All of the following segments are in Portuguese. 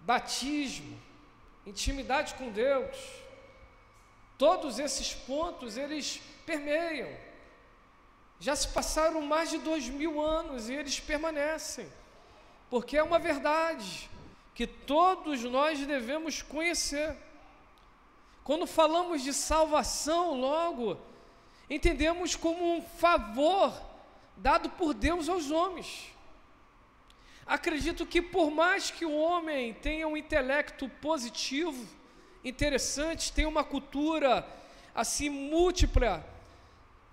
batismo, intimidade com Deus, todos esses pontos, eles permeiam. Já se passaram mais de 2000 anos e eles permanecem, porque é uma verdade que todos nós devemos conhecer. Quando falamos de salvação, logo, entendemos como um favor dado por Deus aos homens. Acredito que por mais que o homem tenha um intelecto positivo, interessante, tenha uma cultura assim múltipla,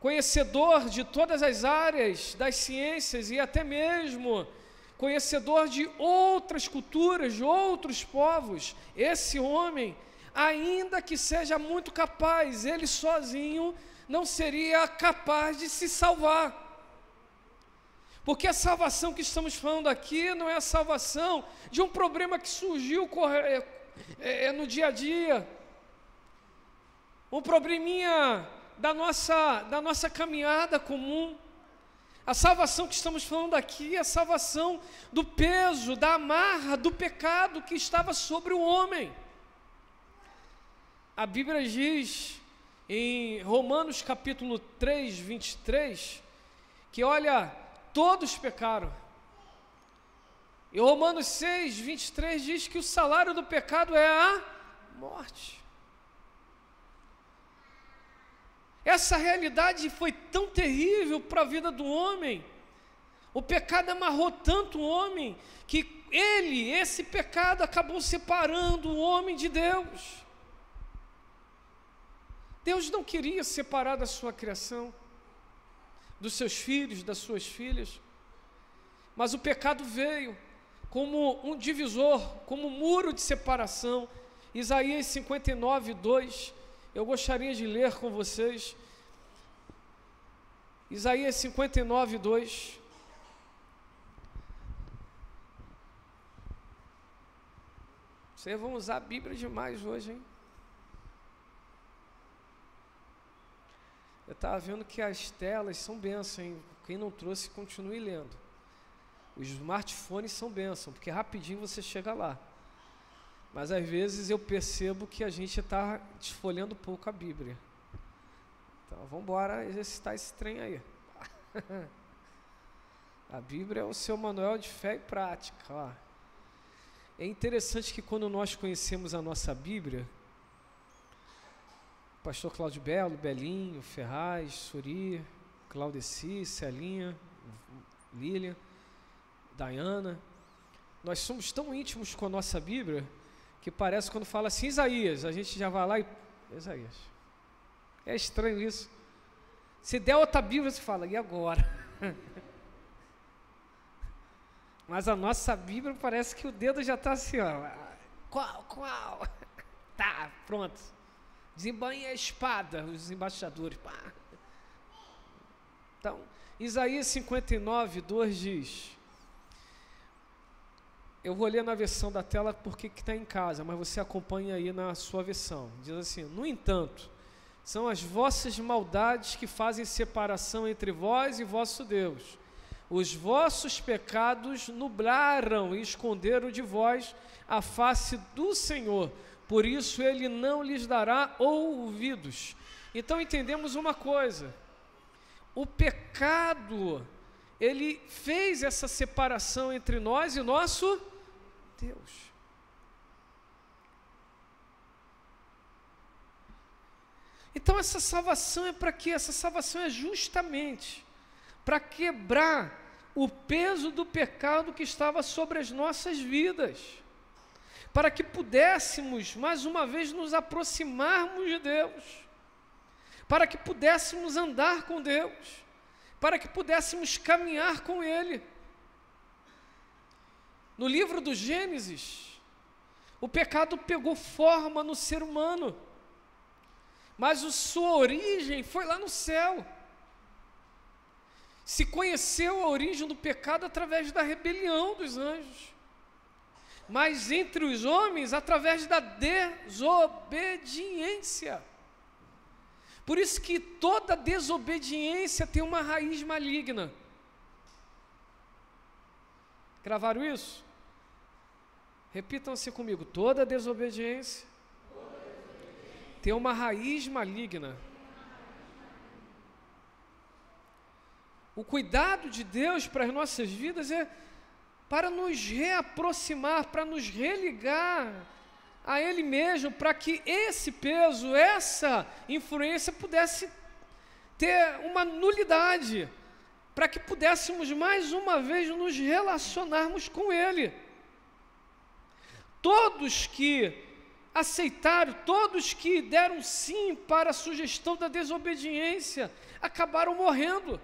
conhecedor de todas as áreas das ciências e até mesmo conhecedor de outras culturas, de outros povos, esse homem, ainda que seja muito capaz, ele sozinho não seria capaz de se salvar. Porque a salvação que estamos falando aqui não é a salvação de um problema que surgiu no dia a dia, um probleminha da nossa caminhada comum. A salvação que estamos falando aqui é a salvação do peso, da amarra, do pecado que estava sobre o homem. A Bíblia diz em Romanos capítulo 3, 23, que olha, todos pecaram. E Romanos 6, 23 diz que o salário do pecado é a morte. Essa realidade foi tão terrível para a vida do homem, o pecado amarrou tanto o homem, que esse pecado acabou separando o homem de Deus. Deus não queria separar da sua criação, dos seus filhos, das suas filhas, mas o pecado veio como um divisor, como um muro de separação. Isaías 59, 2, eu gostaria de ler com vocês, Isaías 59, 2, vocês vão usar a Bíblia demais hoje, hein? Eu estava vendo que as telas são bênção, hein? Quem não trouxe, continue lendo. Os smartphones são bênção, porque rapidinho você chega lá. Mas às vezes eu percebo que a gente está desfolhando pouco a Bíblia. Então vamos embora exercitar esse trem aí. A Bíblia é o seu manual de fé e prática. Ó. É interessante que quando nós conhecemos a nossa Bíblia, pastor Cláudio Belo, Belinho, Ferraz, Suri, Claudeci, Celinha, Lília, Dayana, nós somos tão íntimos com a nossa Bíblia, que parece quando fala assim, Isaías, a gente já vai lá e... Isaías. É estranho isso. Se der outra Bíblia, você fala, e agora? Mas a nossa Bíblia parece que o dedo já está assim, ó. Qual? Tá, pronto. Desembanha a espada, os embaixadores. Pá. Então, Isaías 59, 2 diz... Eu vou ler na versão da tela porque que está em casa, mas você acompanha aí na sua versão. Diz assim, no entanto, são as vossas maldades que fazem separação entre vós e vosso Deus. Os vossos pecados nublaram e esconderam de vós a face do Senhor. Por isso ele não lhes dará ouvidos. Então entendemos uma coisa. O pecado, ele fez essa separação entre nós e nosso Deus. Então essa salvação é para quê? Essa salvação é justamente para quebrar o peso do pecado que estava sobre as nossas vidas, para que pudéssemos mais uma vez nos aproximarmos de Deus, para que pudéssemos andar com Deus, para que pudéssemos caminhar com Ele. No livro do Gênesis, o pecado pegou forma no ser humano, mas a sua origem foi lá no céu. Se conheceu a origem do pecado através da rebelião dos anjos, mas entre os homens através da desobediência. Por isso que toda desobediência tem uma raiz maligna. Gravaram isso? Repitam assim comigo: toda desobediência tem uma raiz maligna. O cuidado de Deus para as nossas vidas é para nos reaproximar, para nos religar a Ele mesmo, para que esse peso, essa influência pudesse ter uma nulidade, para que pudéssemos mais uma vez nos relacionarmos com Ele. Todos que aceitaram, todos que deram sim para a sugestão da desobediência, acabaram morrendo.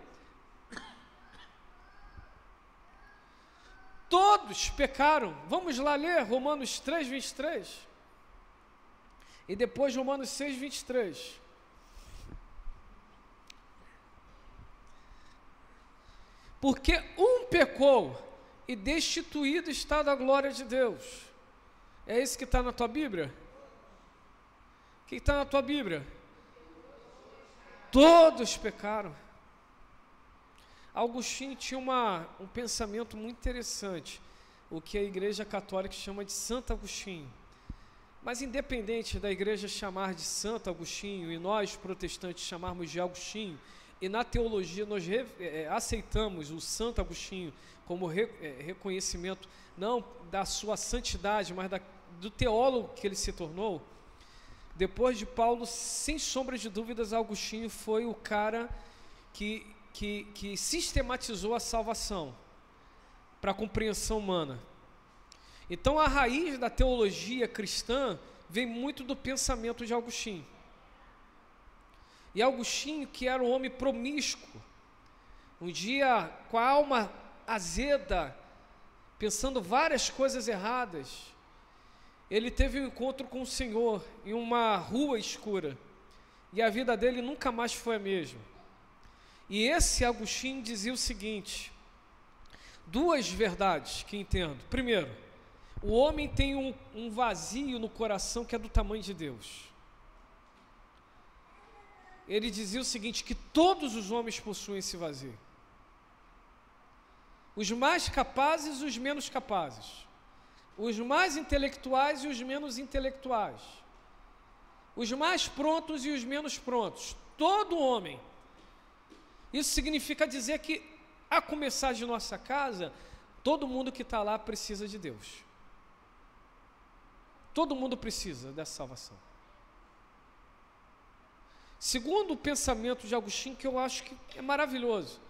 Todos pecaram. Vamos lá ler Romanos 3, 23. E depois Romanos 6, 23. Porque um pecou e destituído está da glória de Deus. É isso que está na tua Bíblia? O que está na tua Bíblia? Todos pecaram. Agostinho tinha um pensamento muito interessante, o que a Igreja Católica chama de Santo Agostinho. Mas independente da Igreja chamar de Santo Agostinho e nós protestantes chamarmos de Agostinho, e na teologia nós aceitamos o Santo Agostinho como reconhecimento não da sua santidade, mas do teólogo que ele se tornou. Depois de Paulo, sem sombra de dúvidas, Agostinho foi o cara que sistematizou a salvação para a compreensão humana. Então a raiz da teologia cristã vem muito do pensamento de Agostinho. E Agostinho, que era um homem promíscuo, um dia com a alma azeda, pensando várias coisas erradas, ele teve um encontro com o Senhor em uma rua escura, e a vida dele nunca mais foi a mesma. E esse Agostinho dizia o seguinte: duas verdades que entendo. Primeiro, o homem tem um vazio no coração que é do tamanho de Deus. Ele dizia o seguinte, que todos os homens possuem esse vazio. Os mais capazes e os menos capazes. Os mais intelectuais e os menos intelectuais. Os mais prontos e os menos prontos. Todo homem. Isso significa dizer que, a começar de nossa casa, todo mundo que está lá precisa de Deus. Todo mundo precisa dessa salvação. Segundo o pensamento de Agostinho, que eu acho que é maravilhoso,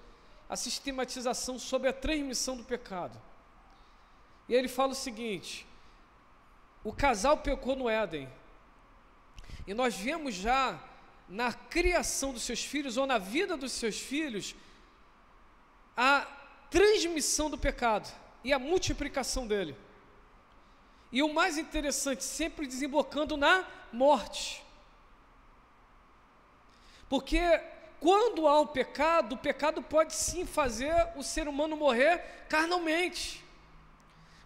a sistematização sobre a transmissão do pecado. E ele fala o seguinte: o casal pecou no Éden, e nós vemos já na criação dos seus filhos, ou na vida dos seus filhos, a transmissão do pecado e a multiplicação dele. E o mais interessante, sempre desembocando na morte. Porque quando há o pecado pode sim fazer o ser humano morrer carnalmente.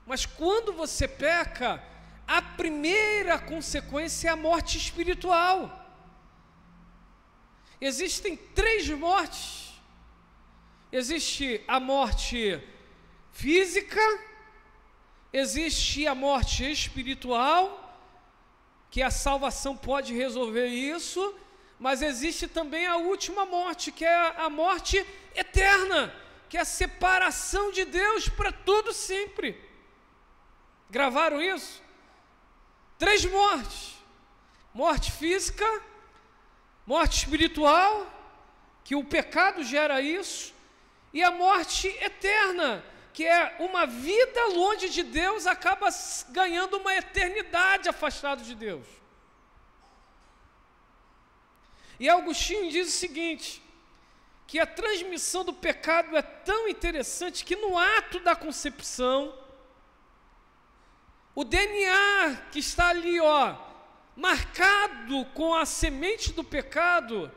Mas quando você peca, a primeira consequência é a morte espiritual. Existem três mortes. Existe a morte física, existe a morte espiritual, que a salvação pode resolver isso, mas existe também a última morte, que é a morte eterna, que é a separação de Deus para todo sempre. Gravaram isso? Três mortes: morte física, morte espiritual, que o pecado gera isso, e a morte eterna, que é uma vida longe de Deus, acaba ganhando uma eternidade afastado de Deus. E Agostinho diz o seguinte, que a transmissão do pecado é tão interessante que no ato da concepção, o DNA que está ali, marcado com a semente do pecado,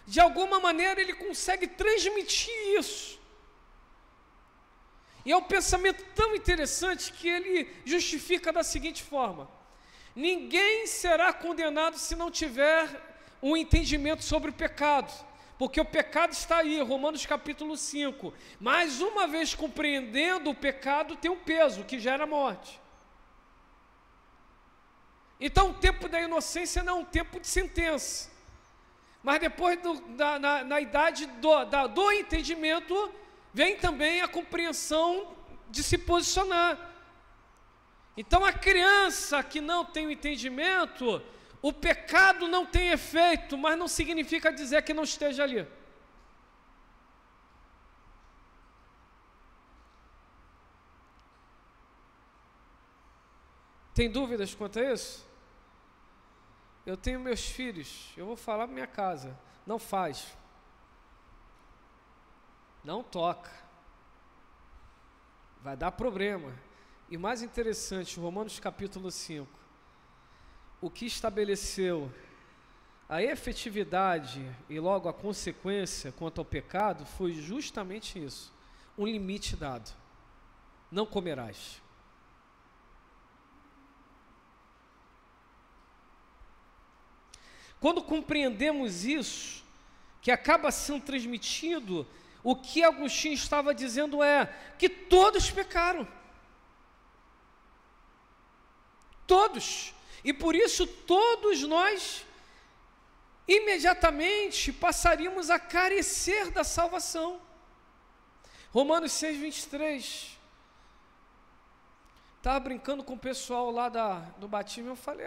de alguma maneira ele consegue transmitir isso. E é um pensamento tão interessante que ele justifica da seguinte forma: ninguém será condenado se não tiver um entendimento sobre o pecado, porque o pecado está aí, Romanos capítulo 5, mais uma vez compreendendo o pecado tem um peso que gera morte. Então o tempo da inocência não é um tempo de sentença. Mas depois na idade do entendimento, vem também a compreensão de se posicionar. Então a criança que não tem o entendimento, o pecado não tem efeito, mas não significa dizer que não esteja ali. Tem dúvidas quanto a isso? Eu tenho meus filhos, eu vou falar para minha casa, não faz, não toca, vai dar problema. E mais interessante, Romanos capítulo 5, o que estabeleceu a efetividade e logo a consequência quanto ao pecado foi justamente isso, um limite dado, não comerás. Quando compreendemos isso, que acaba sendo transmitido, o que Agostinho estava dizendo é que todos pecaram. Todos. E por isso todos nós imediatamente passaríamos a carecer da salvação. Romanos 6, 23. Estava brincando com o pessoal lá do batismo, eu falei,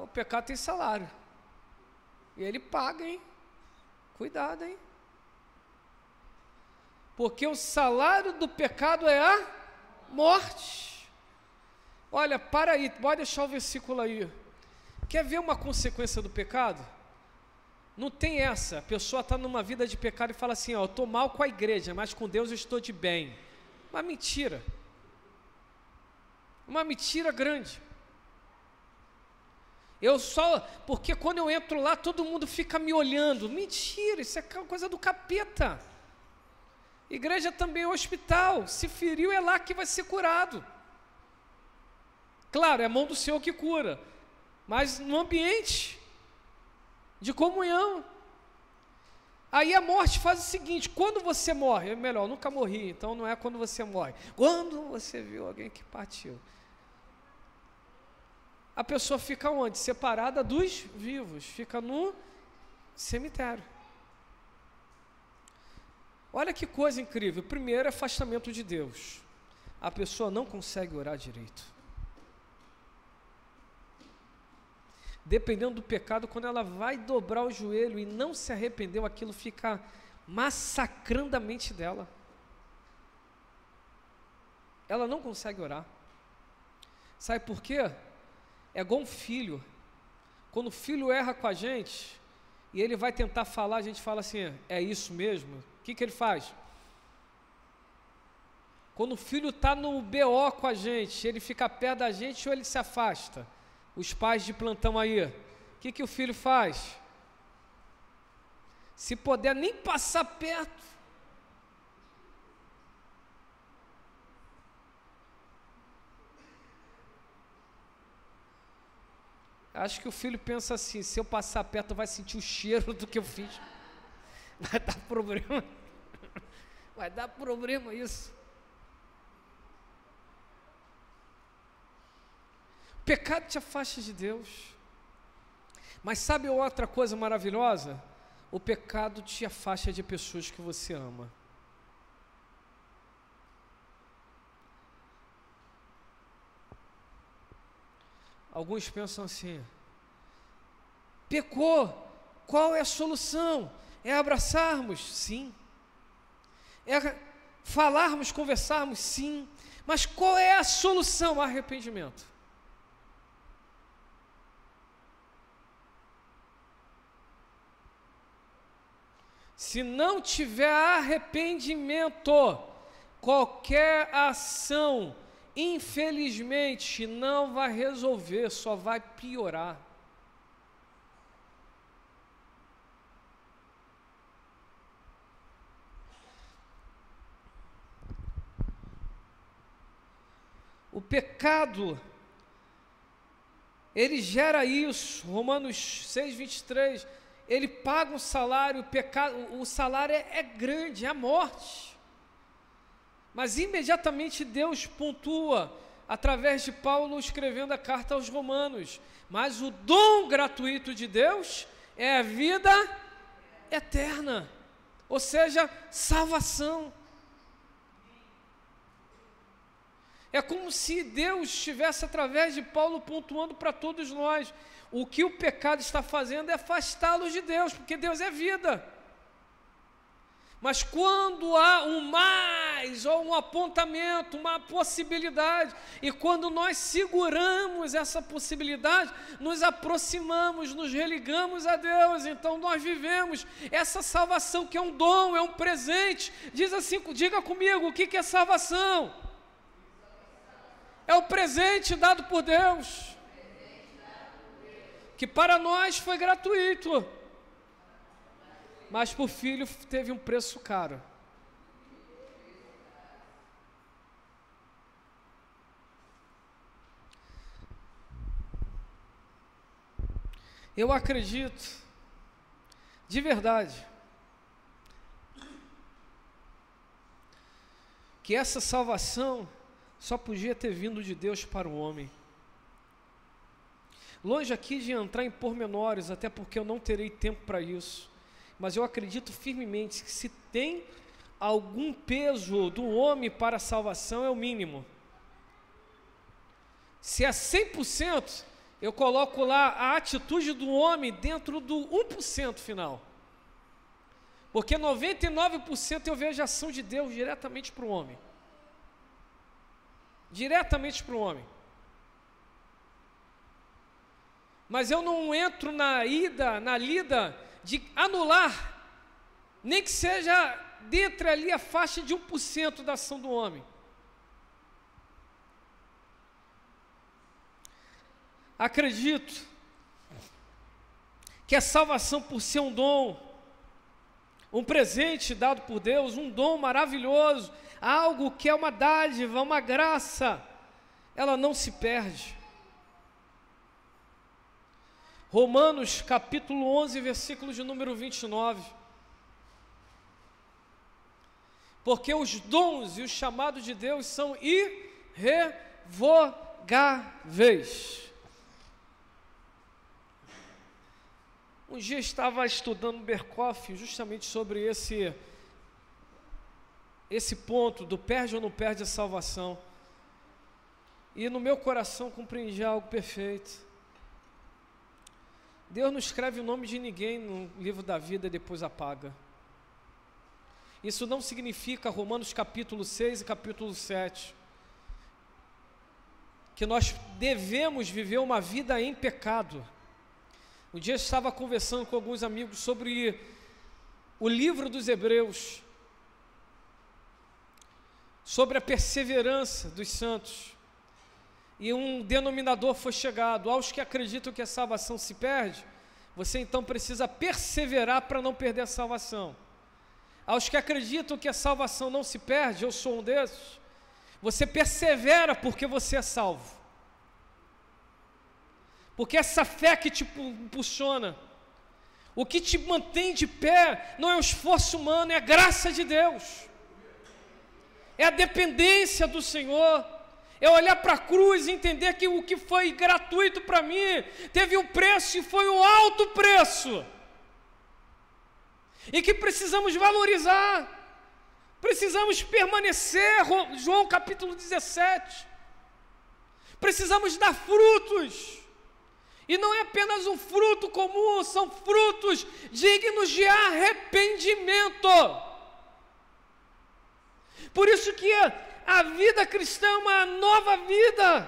o pecado tem salário. E ele paga, hein? Cuidado, hein? Porque o salário do pecado é a morte. Olha, para aí, pode deixar o versículo aí. Quer ver uma consequência do pecado? Não tem essa. A pessoa está numa vida de pecado e fala assim, eu estou mal com a igreja, mas com Deus eu estou de bem. Uma mentira. Uma mentira grande. Porque quando eu entro lá, todo mundo fica me olhando. Mentira, isso é coisa do capeta. Igreja também é hospital. Se feriu, é lá que vai ser curado. Claro, é a mão do Senhor que cura. Mas no ambiente de comunhão. Aí a morte faz o seguinte, quando você morre, é melhor, eu nunca morri, então não é quando você morre. Quando você viu alguém que partiu. A pessoa fica onde? Separada dos vivos, fica no cemitério. Olha que coisa incrível. Primeiro, afastamento de Deus. A pessoa não consegue orar direito. Dependendo do pecado, quando ela vai dobrar o joelho e não se arrependeu, aquilo fica massacrando a mente dela. Ela não consegue orar. Sabe por quê? É igual um filho. Quando o filho erra com a gente e ele vai tentar falar, a gente fala assim, é isso mesmo? O que ele faz? Quando o filho está no BO com a gente, ele fica perto da gente ou ele se afasta? Os pais de plantão aí, o que o filho faz? Se puder nem passar perto. Acho que o filho pensa assim, se eu passar perto vai sentir o cheiro do que eu fiz. Vai dar problema. Vai dar problema isso. O pecado te afasta de Deus. Mas sabe outra coisa maravilhosa? O pecado te afasta de pessoas que você ama. Alguns pensam assim, pecou, qual é a solução? É abraçarmos? Sim. É falarmos, conversarmos? Sim. Mas qual é a solução? Arrependimento. Se não tiver arrependimento, qualquer ação, infelizmente, não vai resolver, só vai piorar. O pecado, ele gera isso. Romanos 6, 23, ele paga um salário, o salário é grande, é a morte. Mas imediatamente Deus pontua, através de Paulo escrevendo a carta aos Romanos. Mas o dom gratuito de Deus é a vida eterna, ou seja, salvação. É como se Deus estivesse, através de Paulo, pontuando para todos nós: o que o pecado está fazendo é afastá-los de Deus, porque Deus é vida. Mas quando há um mais, ou um apontamento, uma possibilidade, e quando nós seguramos essa possibilidade, nos aproximamos, nos religamos a Deus, então nós vivemos essa salvação que é um dom, é um presente. Diz assim, diga comigo, o que é salvação? É o presente dado por Deus, que para nós foi gratuito, mas para o Filho teve um preço caro. Eu acredito, de verdade, que essa salvação só podia ter vindo de Deus para o homem. Longe aqui de entrar em pormenores, até porque eu não terei tempo para isso, mas eu acredito firmemente que se tem algum peso do homem para a salvação, é o mínimo. Se é 100%, eu coloco lá a atitude do homem dentro do 1% final. Porque 99% eu vejo a ação de Deus diretamente para o homem. Diretamente para o homem. Mas eu não entro na lida de anular, nem que seja dentro ali a faixa de 1% da ação do homem. Acredito que a salvação, por ser um dom, um presente dado por Deus, um dom maravilhoso, algo que é uma dádiva, uma graça, ela não se perde. Romanos capítulo 11, versículo de número 29. Porque os dons e os chamados de Deus são irrevogáveis. Um dia estava estudando Berkoff justamente sobre esse ponto do perde ou não perde a salvação. E no meu coração compreendi algo perfeito. Deus não escreve o nome de ninguém no livro da vida e depois apaga. Isso não significa, Romanos capítulo 6 e capítulo 7, que nós devemos viver uma vida em pecado. Um dia eu estava conversando com alguns amigos sobre o livro dos Hebreus, sobre a perseverança dos santos, e um denominador foi chegado: aos que acreditam que a salvação se perde, você então precisa perseverar para não perder a salvação. Aos que acreditam que a salvação não se perde, eu sou um desses, você persevera porque você é salvo. Porque essa fé que te impulsiona, o que te mantém de pé, não é o esforço humano, é a graça de Deus, é a dependência do Senhor, é olhar para a cruz e entender que o que foi gratuito para mim, teve um preço e foi um alto preço, e que precisamos valorizar, precisamos permanecer, João capítulo 17, precisamos dar frutos, e não é apenas um fruto comum, são frutos dignos de arrependimento. Por isso que a vida cristã é uma nova vida,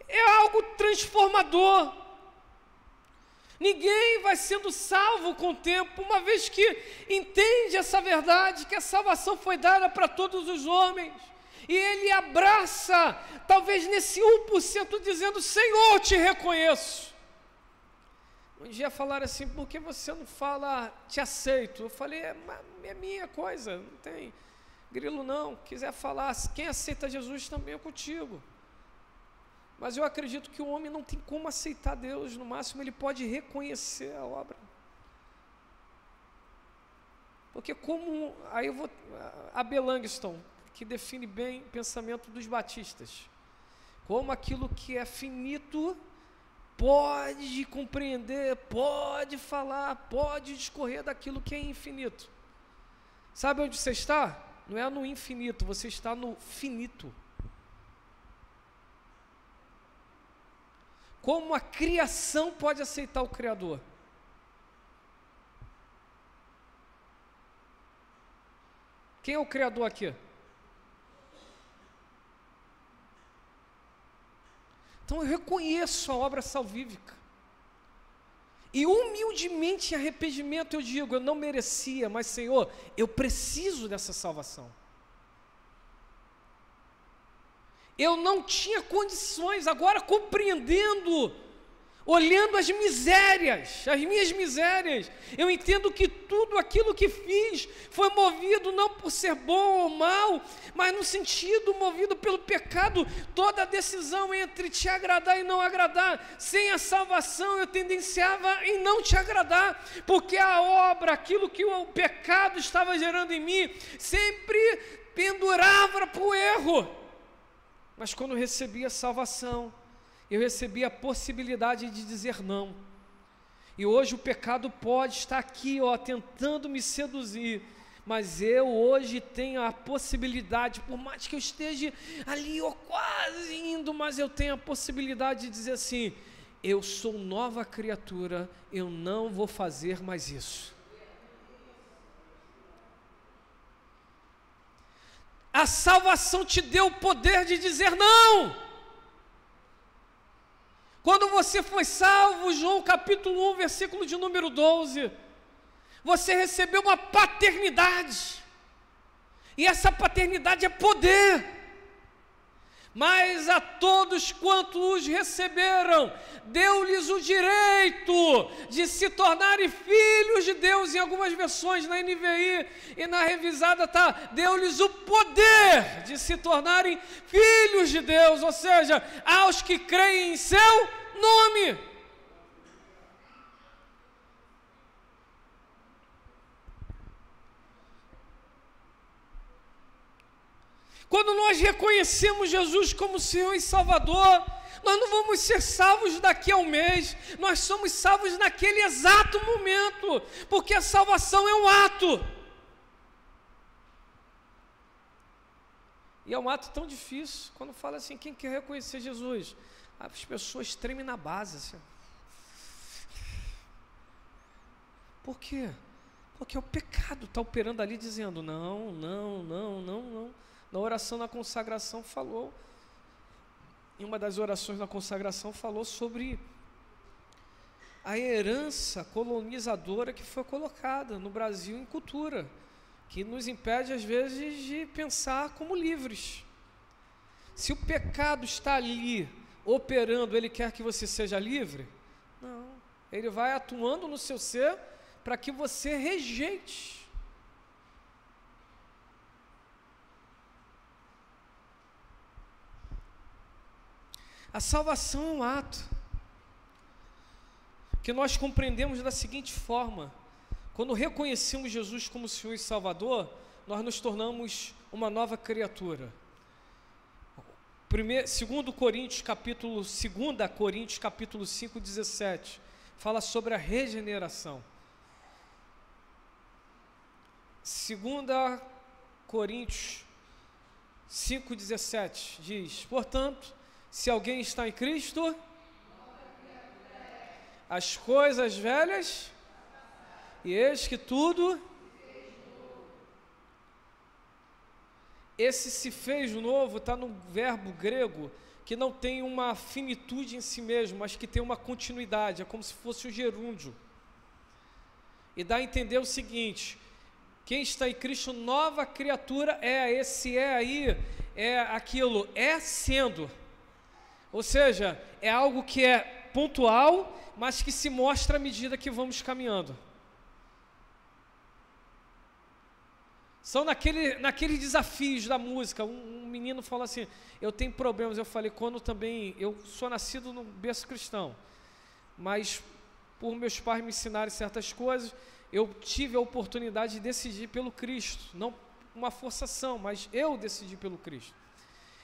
é algo transformador. Ninguém vai sendo salvo com o tempo, uma vez que entende essa verdade, que a salvação foi dada para todos os homens, e ele abraça, talvez nesse 1%, dizendo: Senhor, te reconheço. Um dia falaram assim: por que você não fala te aceito? Eu falei: é minha coisa, não tem grilo não, quiser falar, quem aceita Jesus também é contigo. Mas eu acredito que o homem não tem como aceitar Deus, no máximo ele pode reconhecer a obra. Porque como, aí eu vou, a B. Langston, que define bem o pensamento dos batistas, como aquilo que é finito pode compreender, pode falar, pode discorrer daquilo que é infinito. Sabe onde você está? Não é no infinito, você está no finito. Como a criação pode aceitar o Criador? Quem é o Criador aqui? Então eu reconheço a obra salvífica. E humildemente em arrependimento eu digo, eu não merecia, mas Senhor, eu preciso dessa salvação. Eu não tinha condições, agora compreendendo, olhando as minhas misérias, eu entendo que tudo aquilo que fiz foi movido não por ser bom ou mal, mas no sentido movido pelo pecado. Toda a decisão entre te agradar e não agradar, sem a salvação eu tendenciava em não te agradar, porque a obra, aquilo que o pecado estava gerando em mim, sempre pendurava para o erro. Mas quando eu recebi a salvação, eu recebi a possibilidade de dizer não. E hoje o pecado pode estar aqui, tentando me seduzir, mas eu hoje tenho a possibilidade, por mais que eu esteja ali, quase indo, mas eu tenho a possibilidade de dizer assim: eu sou nova criatura, eu não vou fazer mais isso. A salvação te deu o poder de dizer não. Quando você foi salvo, João capítulo 1, versículo de número 12, você recebeu uma paternidade, e essa paternidade é poder. Mas a todos quanto os receberam, deu-lhes o direito de se tornarem filhos de Deus. Em algumas versões, na NVI e na revisada está, deu-lhes o poder de se tornarem filhos de Deus, ou seja, aos que creem em seu nome. Quando nós reconhecemos Jesus como Senhor e Salvador, nós não vamos ser salvos daqui a um mês, nós somos salvos naquele exato momento, porque a salvação é um ato. E é um ato tão difícil. Quando fala assim, quem quer reconhecer Jesus? As pessoas tremem na base. Assim. Por quê? Porque o pecado está operando ali dizendo, não. Na oração na consagração falou, em uma das orações na consagração falou sobre a herança colonizadora que foi colocada no Brasil em cultura, que nos impede às vezes de pensar como livres. Se o pecado está ali operando, ele quer que você seja livre? Não, ele vai atuando no seu ser para que você rejeite. A salvação é um ato que nós compreendemos da seguinte forma: quando reconhecemos Jesus como Senhor e Salvador, nós nos tornamos uma nova criatura. 2 Coríntios capítulo 5, 17, fala sobre a regeneração. 2 Coríntios 5, 17 diz: portanto, se alguém está em Cristo, as coisas velhas, e eis que tudo, esse se fez novo, está no verbo grego, que não tem uma finitude em si mesmo, mas que tem uma continuidade, é como se fosse um gerúndio. E dá a entender o seguinte: quem está em Cristo, nova criatura esse aí, é aquilo, é sendo. Ou seja, é algo que é pontual, mas que se mostra à medida que vamos caminhando. São naqueles desafios da música. Um menino falou assim, eu tenho problemas. Eu falei, eu sou nascido no berço cristão, mas por meus pais me ensinarem certas coisas, eu tive a oportunidade de decidir pelo Cristo. Não uma forçação, mas eu decidi pelo Cristo.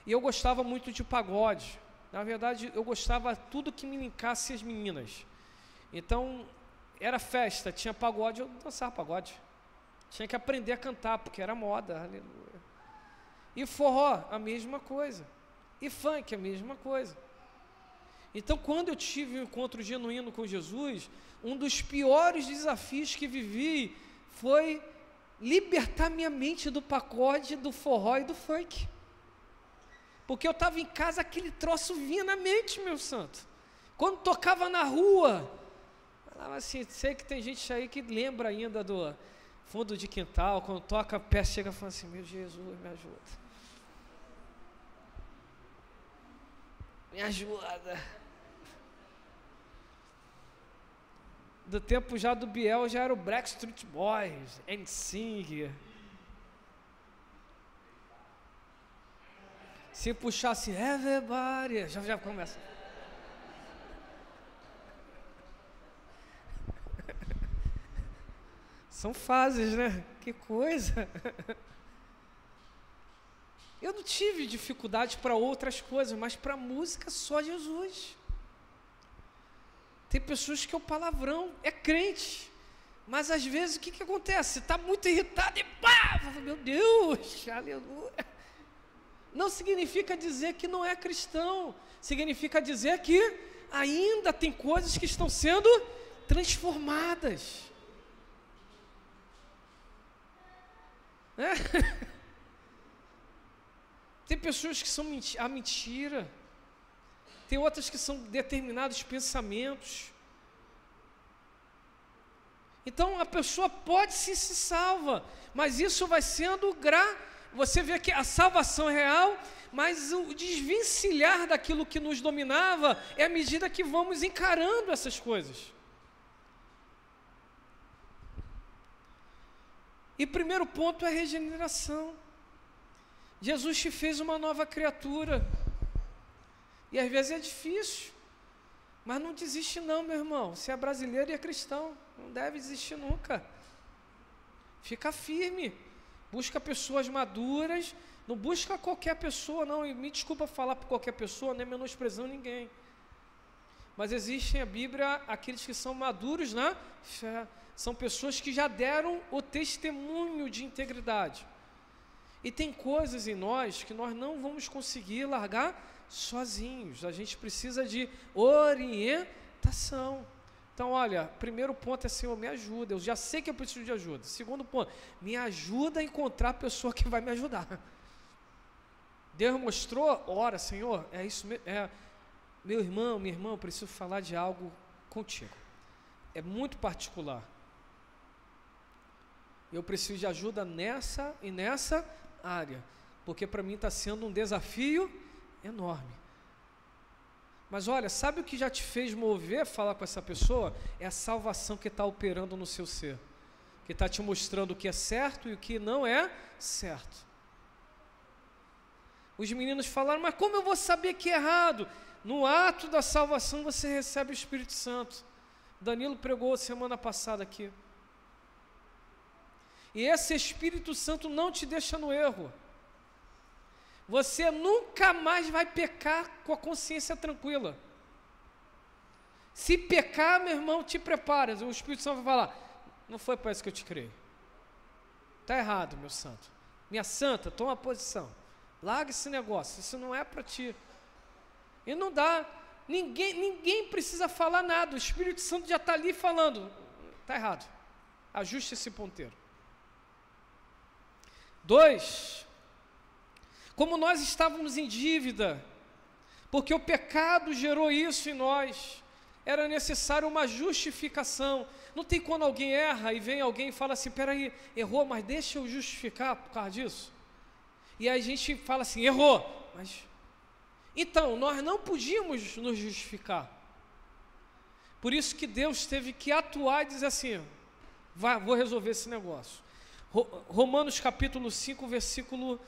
E eu gostava muito de pagode. Na verdade, eu gostava tudo que me linkasse as meninas. Então, era festa, tinha pagode, eu dançava pagode. Tinha que aprender a cantar, porque era moda, aleluia. E forró, a mesma coisa. E funk, a mesma coisa. Então, quando eu tive um encontro genuíno com Jesus, um dos piores desafios que vivi foi libertar minha mente do pagode, do forró e do funk. Porque eu estava em casa, aquele troço vinha na mente, meu santo. Quando tocava na rua, falava assim, sei que tem gente aí que lembra ainda do fundo de quintal, quando toca, a pé chega e fala assim, meu Jesus, me ajuda. Me ajuda. Do tempo já do Biel, já era o Backstreet Boys, NSYNC. Se puxasse everybody, já começa. São fases, né? Que coisa. Eu não tive dificuldade para outras coisas, mas para música só Jesus. Tem pessoas que é o palavrão, é crente, mas às vezes o que acontece? Está muito irritado e pá, meu Deus, aleluia. Não significa dizer que não é cristão, significa dizer que ainda tem coisas que estão sendo transformadas. Tem pessoas que são a mentira, tem outras que são determinados pensamentos. Então a pessoa pode sim se salva, mas isso vai sendo você vê que a salvação é real, mas o desvencilhar daquilo que nos dominava é à medida que vamos encarando essas coisas. E primeiro ponto é a regeneração. Jesus te fez uma nova criatura. E às vezes é difícil, mas não desiste não, meu irmão. Você é brasileiro e é cristão, não deve desistir nunca. Fica firme, busca pessoas maduras, não busca qualquer pessoa não, e me desculpa falar por qualquer pessoa, nem menosprezando ninguém. Mas existem a Bíblia aqueles que são maduros na fé, são pessoas que já deram o testemunho de integridade. E tem coisas em nós que nós não vamos conseguir largar sozinhos, a gente precisa de orientação. Então olha, primeiro ponto é Senhor, me ajuda, eu já sei que eu preciso de ajuda. Segundo ponto, me ajuda a encontrar a pessoa que vai me ajudar. Deus mostrou, ora Senhor, é isso mesmo, meu irmão, minha irmã, eu preciso falar de algo contigo, é muito particular, eu preciso de ajuda nessa e nessa área, porque para mim está sendo um desafio enorme. Mas olha, sabe o que já te fez mover a falar com essa pessoa? É a salvação que está operando no seu ser, que está te mostrando o que é certo e o que não é certo. Os meninos falaram, mas como eu vou saber que é errado? No ato da salvação você recebe o Espírito Santo. Danilo pregou semana passada aqui. E esse Espírito Santo não te deixa no erro. Você nunca mais vai pecar com a consciência tranquila. Se pecar, meu irmão, te prepara. O Espírito Santo vai falar, não foi para isso que eu te criei. Está errado, meu santo. Minha santa, toma posição. Larga esse negócio, isso não é para ti. E não dá. Ninguém precisa falar nada. O Espírito Santo já está ali falando. Está errado. Ajuste esse ponteiro. 2, como nós estávamos em dívida, porque o pecado gerou isso em nós, era necessário uma justificação. Não tem quando alguém erra e vem alguém e fala assim, peraí, errou, mas deixa eu justificar por causa disso. E aí a gente fala assim, errou, mas... Então, nós não podíamos nos justificar. Por isso que Deus teve que atuar e dizer assim, vou resolver esse negócio. Romanos capítulo 5, versículo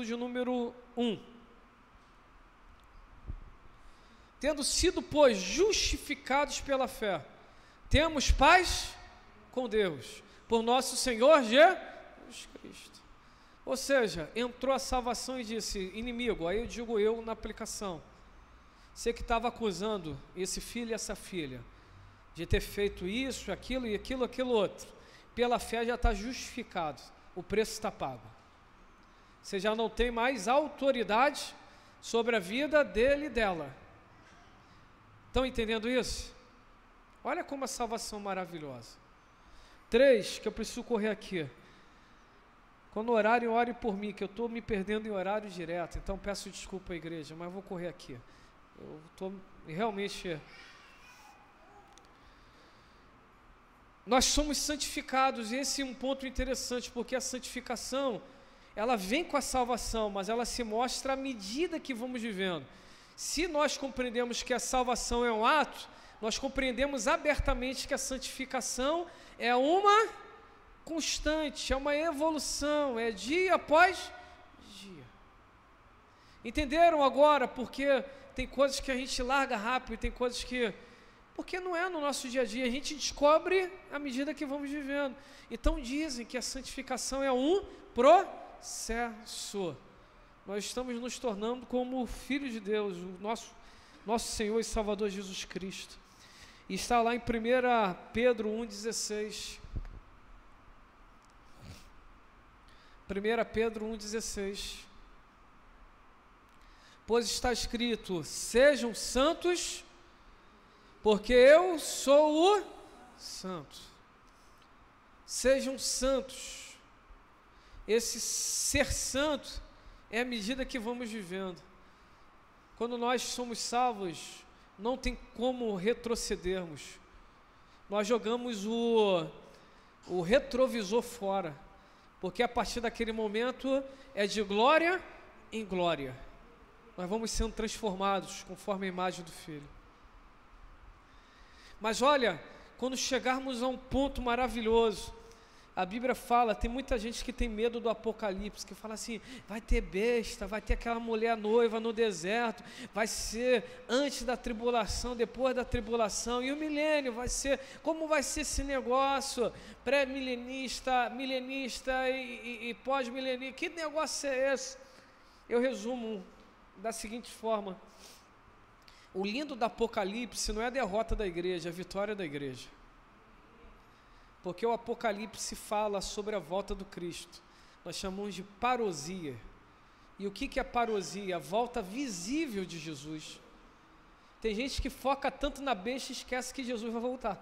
de número 1. Tendo sido, pois, justificados pela fé, temos paz com Deus, por nosso Senhor Jesus Cristo. Ou seja, entrou a salvação e disse: inimigo, aí eu digo eu na aplicação, você que estava acusando esse filho e essa filha de ter feito isso, aquilo e aquilo outro, pela fé já está justificado, o preço está pago. Você já não tem mais autoridade sobre a vida dele e dela. Estão entendendo isso? Olha como a salvação é maravilhosa. 3, que eu preciso correr aqui. Quando orarem, ore por mim, que eu estou me perdendo em horário direto. Então peço desculpa à igreja, mas vou correr aqui. Eu estou realmente... Nós somos santificados, e esse é um ponto interessante, porque a santificação, ela vem com a salvação, mas ela se mostra à medida que vamos vivendo. Se nós compreendemos que a salvação é um ato, nós compreendemos abertamente que a santificação é uma constante, é uma evolução, é dia após dia. Entenderam agora? Porque tem coisas que a gente larga rápido, e tem coisas que... Porque não é no nosso dia a dia, a gente descobre à medida que vamos vivendo. Então dizem que a santificação é um processo. Nós estamos nos tornando como Filho de Deus, o nosso Senhor e Salvador Jesus Cristo. E está lá em 1 Pedro 1,16. 1 Pedro 1,16. Pois está escrito: sejam santos, porque eu sou o santo. Sejam santos. Esse ser santo é à medida que vamos vivendo. Quando nós somos salvos, não tem como retrocedermos. Nós jogamos o retrovisor fora, porque a partir daquele momento é de glória em glória. Nós vamos sendo transformados conforme a imagem do Filho. Mas olha, quando chegarmos a um ponto maravilhoso, a Bíblia fala, tem muita gente que tem medo do Apocalipse, que fala assim: vai ter besta, vai ter aquela mulher noiva no deserto, vai ser antes da tribulação, depois da tribulação, e o milênio vai ser, como vai ser esse negócio, pré-milenista, milenista e pós-milenista, que negócio é esse? Eu resumo da seguinte forma: o lindo do Apocalipse não é a derrota da igreja, é a vitória da igreja. Porque o Apocalipse fala sobre a volta do Cristo. Nós chamamos de parousia. E o que é parousia? A volta visível de Jesus. Tem gente que foca tanto na besta e esquece que Jesus vai voltar.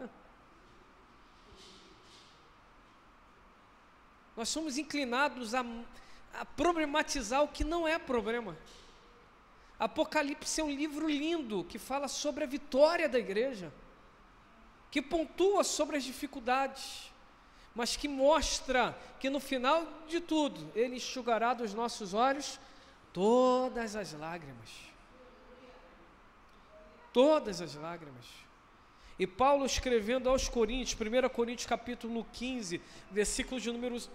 Nós somos inclinados a problematizar o que não é problema. Apocalipse é um livro lindo que fala sobre a vitória da igreja, que pontua sobre as dificuldades, mas que mostra que no final de tudo Ele enxugará dos nossos olhos todas as lágrimas. Todas as lágrimas. E Paulo, escrevendo aos Coríntios, 1 Coríntios capítulo 15, versículos de números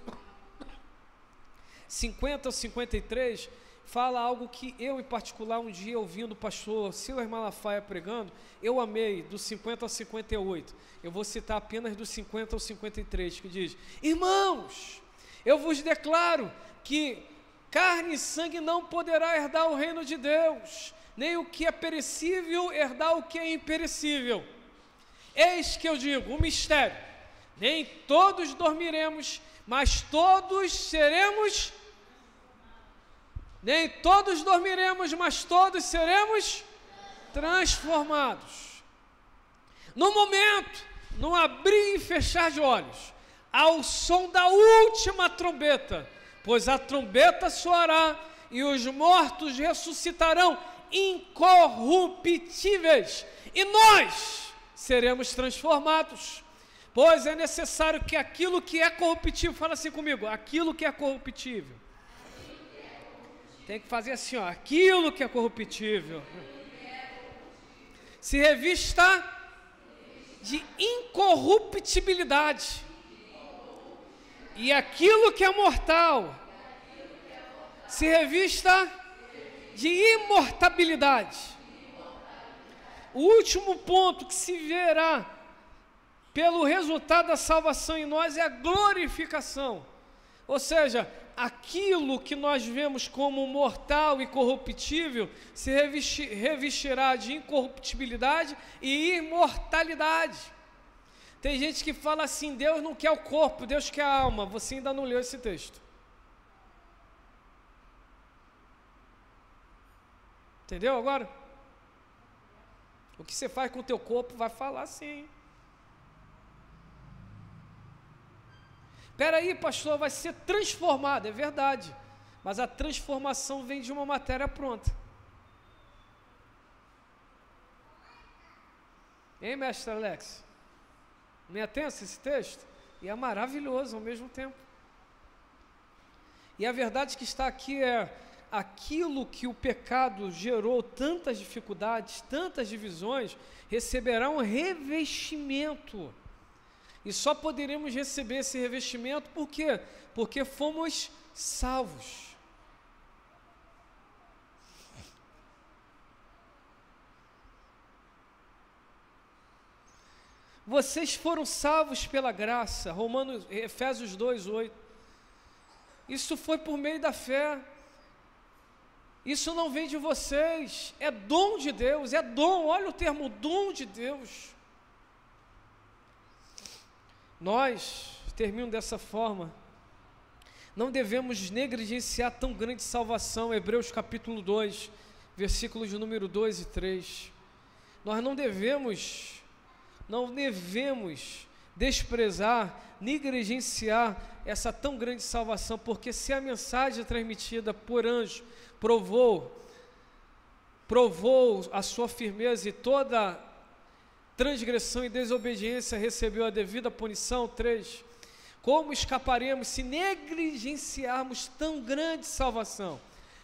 50 ao 53, fala algo que eu, em particular, um dia ouvindo o pastor Silas Malafaia pregando, eu amei, do 50 ao 58. Eu vou citar apenas do 50 ao 53, que diz: irmãos, eu vos declaro que carne e sangue não poderá herdar o reino de Deus, nem o que é perecível herdar o que é imperecível. Eis que eu digo, um mistério: nem todos dormiremos, mas todos seremos... Nem todos dormiremos, mas todos seremos transformados. No momento, no abrir e fechar de olhos, ao som da última trombeta, pois a trombeta soará e os mortos ressuscitarão incorruptíveis, e nós seremos transformados. Pois é necessário que aquilo que é corruptível, fala assim comigo, aquilo que é corruptível, tem que fazer assim, ó, aquilo que é corruptível se revista de incorruptibilidade, e aquilo que é mortal se revista de imortabilidade. O último ponto que se verá pelo resultado da salvação em nós é a glorificação. Ou seja, aquilo que nós vemos como mortal e corruptível se revestirá de incorruptibilidade e imortalidade. Tem gente que fala assim: Deus não quer o corpo, Deus quer a alma. Você ainda não leu esse texto. Entendeu agora? O que você faz com o teu corpo vai falar sim. Espera aí, pastor, vai ser transformado. É verdade, mas a transformação vem de uma matéria pronta. Hein, mestre Alex? Não é tenso esse texto? E é maravilhoso ao mesmo tempo. E a verdade que está aqui é: aquilo que o pecado gerou tantas dificuldades, tantas divisões, receberá um revestimento. E só poderemos receber esse revestimento por quê? Porque fomos salvos. Vocês foram salvos pela graça, Efésios 2:8. Isso foi por meio da fé. Isso não vem de vocês, é dom de Deus, é dom, olha o termo, dom de Deus. Nós, termino dessa forma, não devemos negligenciar tão grande salvação. Hebreus capítulo 2, versículos de número 2 e 3. Nós não devemos desprezar, negligenciar essa tão grande salvação, porque se a mensagem transmitida por anjo provou a sua firmeza e toda transgressão e desobediência recebeu a devida punição. 3. Como escaparemos se negligenciarmos tão grande salvação?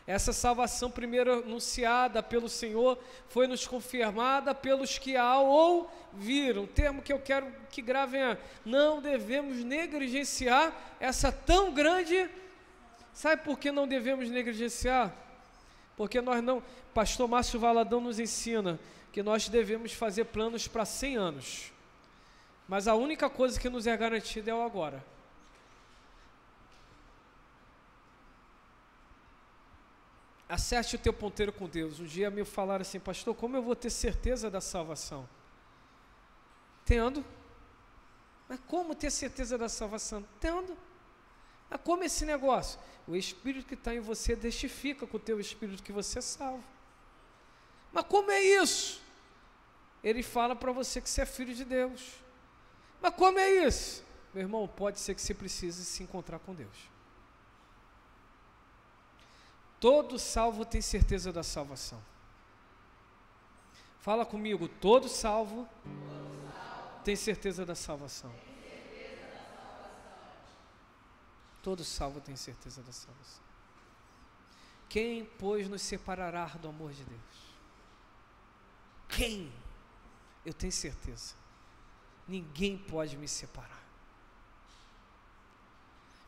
Essa salvação primeiro anunciada pelo Senhor foi nos confirmada pelos que a ouviram. O termo que eu quero que gravem é: não devemos negligenciar essa tão grande. Sabe por que não devemos negligenciar? Porque nós não, pastor Márcio Valadão nos ensina que nós devemos fazer planos para 100 anos, mas a única coisa que nos é garantida é o agora. Acerte o teu ponteiro com Deus. Um dia me falaram assim: pastor, como eu vou ter certeza da salvação? Tendo. Mas como ter certeza da salvação? Tendo. Mas como esse negócio? O Espírito que está em você testifica com o teu Espírito que você é salvo. Mas como é isso? Ele fala para você que você é filho de Deus. Mas como é isso? Meu irmão, pode ser que você precise se encontrar com Deus. Todo salvo tem certeza da salvação. Fala comigo: todo salvo tem certeza da salvação. Todo salvo tem certeza da salvação. Quem, pois, nos separará do amor de Deus? Quem? Eu tenho certeza. Ninguém pode me separar.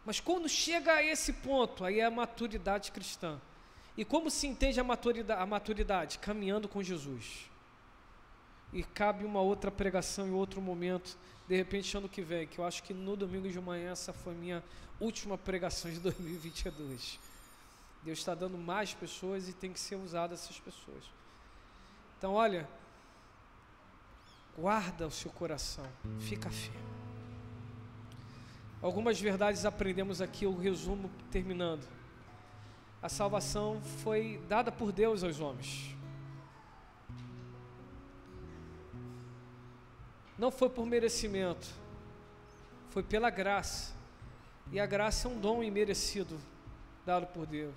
Mas quando chega a esse ponto, aí é a maturidade cristã. E como se entende a maturidade? Caminhando com Jesus. E cabe uma outra pregação em outro momento, de repente ano que vem, que eu acho que no domingo de manhã essa foi minha última pregação de 2022. Deus está dando mais pessoas e tem que ser usado essas pessoas. Então olha, guarda o seu coração, fica firme. Algumas verdades aprendemos aqui, o resumo terminando. A salvação foi dada por Deus aos homens. Não foi por merecimento, foi pela graça. E a graça é um dom imerecido dado por Deus.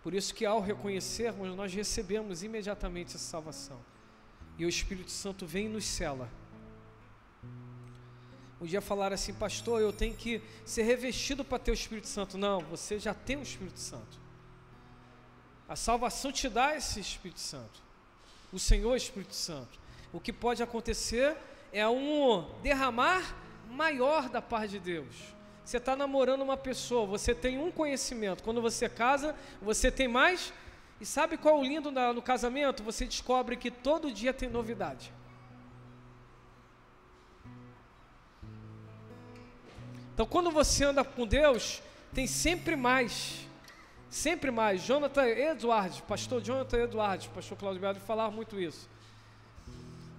Por isso que ao reconhecermos, nós recebemos imediatamente essa salvação. E o Espírito Santo vem e nos sela. Um dia falaram assim: pastor, eu tenho que ser revestido para ter o Espírito Santo. Não, você já tem o Espírito Santo. A salvação te dá esse Espírito Santo. O Senhor é o Espírito Santo. O que pode acontecer é um derramar maior da parte de Deus. Você está namorando uma pessoa, você tem um conhecimento. Quando você casa, você tem mais. E sabe qual é o lindo no casamento? Você descobre que todo dia tem novidade. Então, quando você anda com Deus, tem sempre mais. Sempre mais. Jonathan Edwards, pastor Jonathan Edwards, pastor Cláudio Beado, falava muito isso.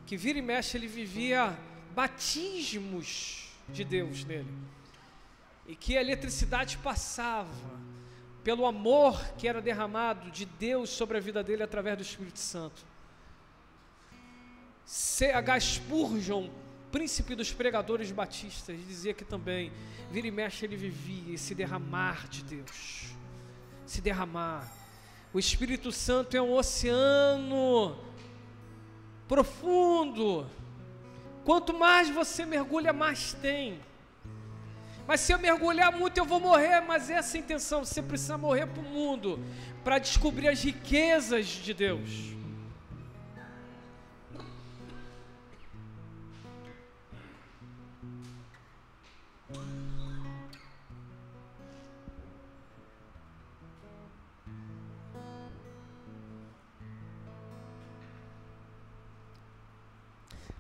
Que vira e mexe ele vivia batismos de Deus nele. E que a eletricidade passava pelo amor que era derramado de Deus sobre a vida dele através do Espírito Santo. C.H. Spurgeon, príncipe dos pregadores batistas, dizia que também, vira e mexe ele vivia esse derramar de Deus. Se derramar. O Espírito Santo é um oceano profundo. Quanto mais você mergulha, mais tem. Mas se eu mergulhar muito, eu vou morrer. Mas essa é a intenção. Você precisa morrer para o mundo, para descobrir as riquezas de Deus.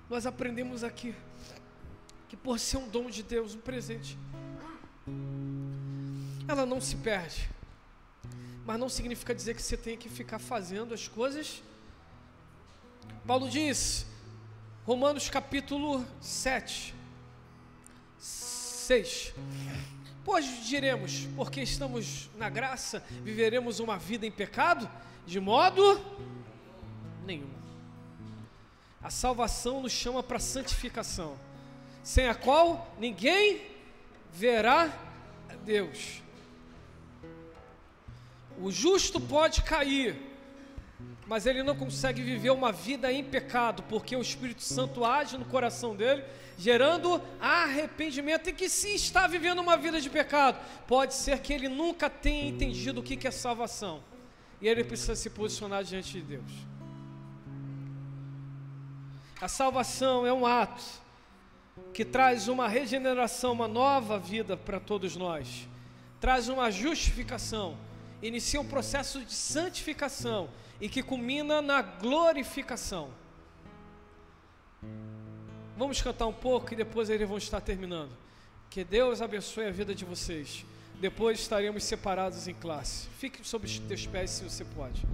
Nós aprendemos aqui que por ser um dom de Deus, um presente, ela não se perde. Mas não significa dizer que você tem que ficar fazendo as coisas. Paulo diz, Romanos capítulo 7, 6. Pois diremos, porque estamos na graça, viveremos uma vida em pecado? De modo nenhum. A salvação nos chama para santificação, sem a qual ninguém verá Deus. O justo pode cair, mas ele não consegue viver uma vida em pecado, porque o Espírito Santo age no coração dele, gerando arrependimento, e que se está vivendo uma vida de pecado, pode ser que ele nunca tenha entendido o que é salvação, e ele precisa se posicionar diante de Deus. A salvação é um ato que traz uma regeneração, uma nova vida para todos nós, traz uma justificação, inicia um processo de santificação e que culmina na glorificação. Vamos cantar um pouco e depois eles vão estar terminando. Que Deus abençoe a vida de vocês. Depois estaremos separados em classe. Fique sobre os teus pés se você pode.